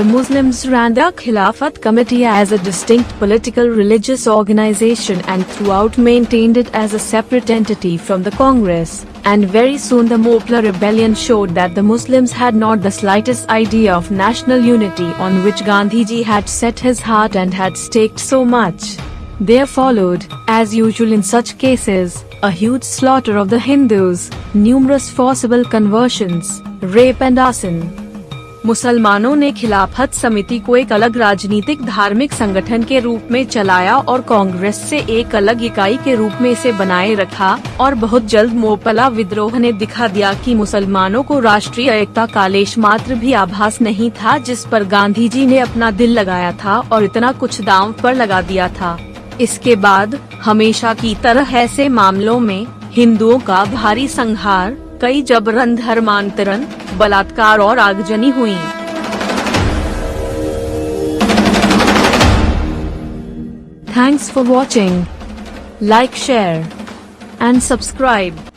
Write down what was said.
the Muslims ran the Khilafat Committee as a distinct political religious organization and throughout maintained it as a separate entity from the Congress, and very soon the Moplah rebellion showed that the Muslims had not the slightest idea of national unity on which Gandhiji had set his heart and had staked so much. There followed, as usual in such cases, a huge slaughter of the Hindus, numerous forcible conversions, rape and arson. मुसलमानों ने खिलाफत समिति को एक अलग राजनीतिक धार्मिक संगठन के रूप में चलाया और कांग्रेस से एक अलग इकाई के रूप में इसे बनाए रखा, और बहुत जल्द मोपला विद्रोह ने दिखा दिया कि मुसलमानों को राष्ट्रीय एकता का लेश मात्र भी आभास नहीं था जिस पर गांधी जी ने अपना दिल लगाया था और इतना कुछ दांव पर लगा दिया था। इसके बाद हमेशा की तरह ऐसे मामलों में हिंदुओं का भारी संहार, कई जबरन धर्मांतरण, बलात्कार और आगजनी हुई। Thanks for watching. Like, share and subscribe.